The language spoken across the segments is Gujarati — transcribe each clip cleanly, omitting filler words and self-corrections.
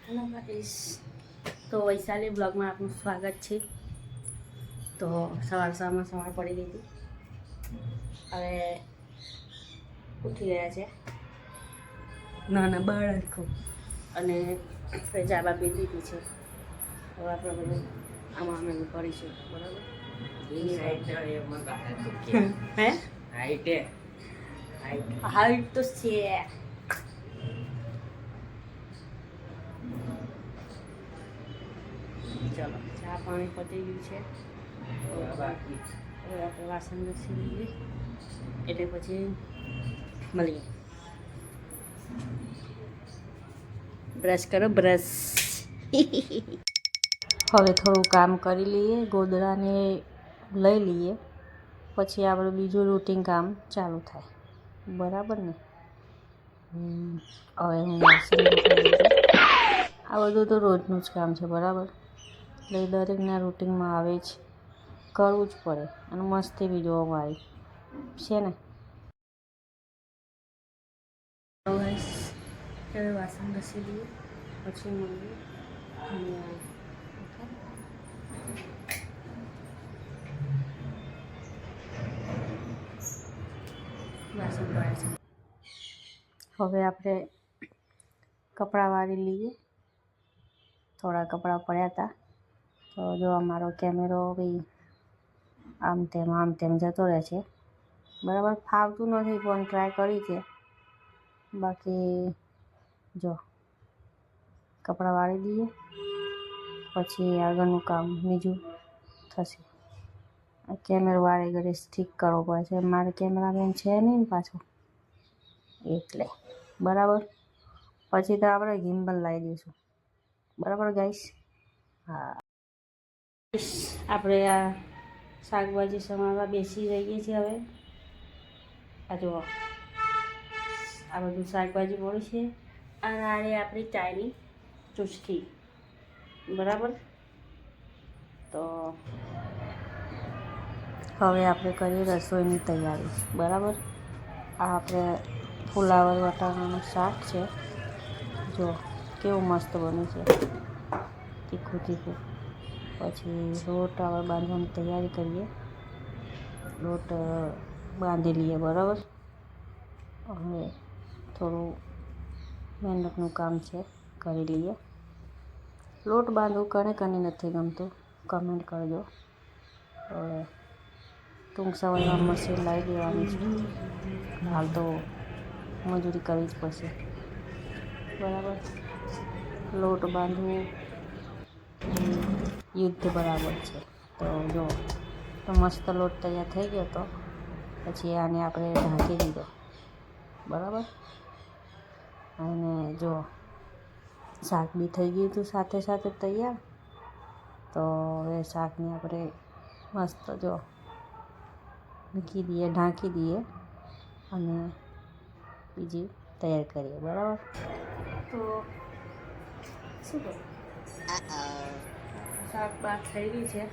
હેલો ગાઈસ, તો વૈશાલી બ્લોગમાં આપનું સ્વાગત છે. તો સવાર પડી ગઈ હતી, હવે ઉઠી ગયા છે નાના બાળકો અને જાબા પી દીધી છે. હવે આપણે બધું આમાં અમે કરીશું, બરાબર? હે હાઈટ તો છે. ચલો, ચા પાણી પતી ગયું છે. હવે આપણે વાસણ ઘસી લઈએ એટલે પછી મળીએ. બ્રશ કરો, બ્રશ. હવે થોડું કામ કરી લઈએ, ગોદડાને લઈ લઈએ, પછી આપણે બીજું રૂટીન કામ ચાલુ થાય, બરાબર ને? હવે હું વાસણ ઘસી લઈએ. આ બધું તો રોજનું જ કામ છે, બરાબર? એટલે દરેકના રૂટિનમાં આવે જ, કરવું જ પડે અને મસ્તી બી જોવા મારી છે ને. હવે વાસણ ઘસી લઈએ પછી મળીએ. વાસણ ધોયા છે, હવે આપણે કપડાં વાળી લઈએ. થોડા કપડાં પડ્યા હતા તો જો અમારો કેમેરો બી આમ તેમ જતો રહે છે, બરાબર? ફાવતું નથી પણ ટ્રાય કરી છે. બાકી જો કપડાં વાળી દઈએ પછી આગળનું કામ બીજું થશે. આ કેમેરો વાળે ઘરે ઠીક કરવો પડે છે, મારે કેમેરામેન છે નહીં ને પાછું, એટલે બરાબર. પછી તો આપણે ગિમ્બલ લાવી દઈશું, બરાબર ગાઈસ? હા, આપણે આ શાકભાજી સમારવા બેસી જઈએ છીએ. હવે આ જુઓ, આ બધું શાકભાજી પડી છે અને આ આપણી ચાયની ચુસ્કી, બરાબર? તો હવે આપણે કરીએ રસોઈની તૈયારી, બરાબર? આ આપણે ફુલાવર વટાણાનું શાક છે, જો કેવું મસ્ત બન્યું છે, તીખું તીખું. પછી લોટ હવે બાંધવાની તૈયારી કરીએ, લોટ બાંધી લઈએ, બરાબર? હવે થોડું મહેનતનું કામ છે, કરી લઈએ. લોટ બાંધવું કને નથી ગમતું, કમેન્ટ કરજો. હવે ટૂંક સમયમાં મશીન લાવી દેવાની છે, હાલ તો મજૂરી કરવી જ પડશે, બરાબર? લોટ બાંધવું યુદ્ધ બરાબર છે. તો જો તો મસ્ત લોટ તૈયાર થઈ ગયો તો પછી આને આપણે ઢાંકી દીધો, બરાબર? અને જો શાક બી થઈ ગયું હતું સાથે સાથે તૈયાર. તો હવે શાકને આપણે મસ્ત જો મૂકી દઈએ, ઢાંકી દઈએ અને બીજી તૈયાર કરીએ, બરાબર? તો શું કરું, શાક બાક થઈ ગઈ છે,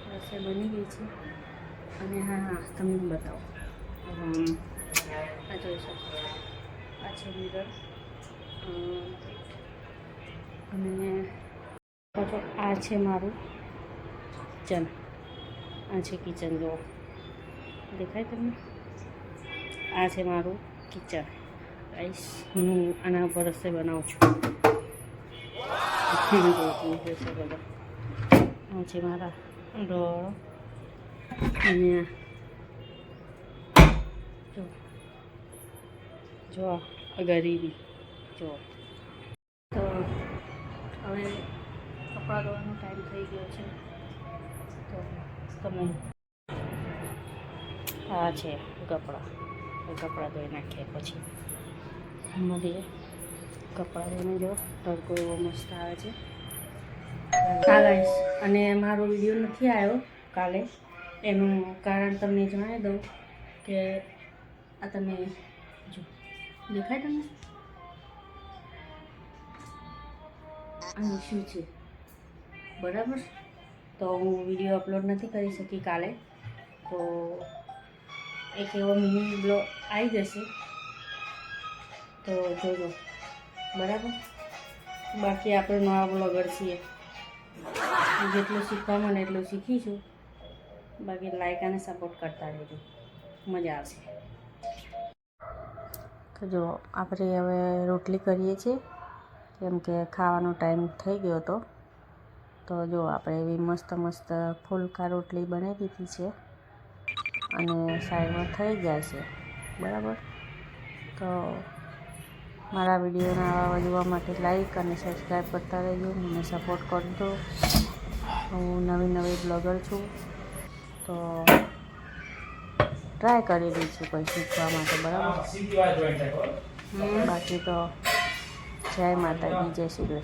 રસોઈ બની ગઈ છે. અને હા, તમને બતાવો, આ જોઈ શકો, આ છે મિરર. અને આ છે મારું કિચન, આ છે કિચન, જો દેખાય તમને? આ છે મારું કિચન ગાઈસ. હું આના ઉપર રસોઈ બનાવું છું. આ છે મારા ડોળ અને જો ગરીબી જો. તો હવે કપડાં ધોવાનો ટાઈમ થઈ ગયો છે, તો તમે આ છે કપડાં ધોઈ નાખીએ પછી મળીએ. કપડાં ધોઈને જો તડકો એવો મસ્ત આવે છે. હા ગાઈસ, અને મારો વિડીયો નથી આવ્યો કાલે, એનું કારણ તમને જણાવી દઉં કે આ તમે જો દેખાય તમને આ ઇશ્યુ છે, બરાબર? તો હું વિડીયો અપલોડ નથી કરી શકી કાલે, તો એક એવો મિની બ્લોગ આવી જશે, તો જોજો, બરાબર? બાકી આપણે નવા બ્લોગર છીએ, જેટલું શીખવા મળે એટલું શીખીશું. બાકી લાઈક અને સપોર્ટ કરતા રહેજો, મજા આવશે. તો જો આપણે હવે રોટલી કરીએ છીએ, કેમ કે ખાવાનો ટાઈમ થઈ ગયો હતો. તો જો આપણે એવી મસ્ત મસ્ત ફુલકા રોટલી બનાવી દીધી છે અને સાઈડમાં થઈ જાય છે, બરાબર. તો મારા વિડીયોને આવા જોવા માટે લાઈક અને સબસ્ક્રાઈબ કરતા રહેજો, મને સપોર્ટ કરજો. હું નવી બ્લોગર છું, તો ટ્રાય કરી રહી છું કંઈ શીખવા માટે, બરાબર. બાકી તો જય માતાજી, જય શ્રી કૃષ્ણ.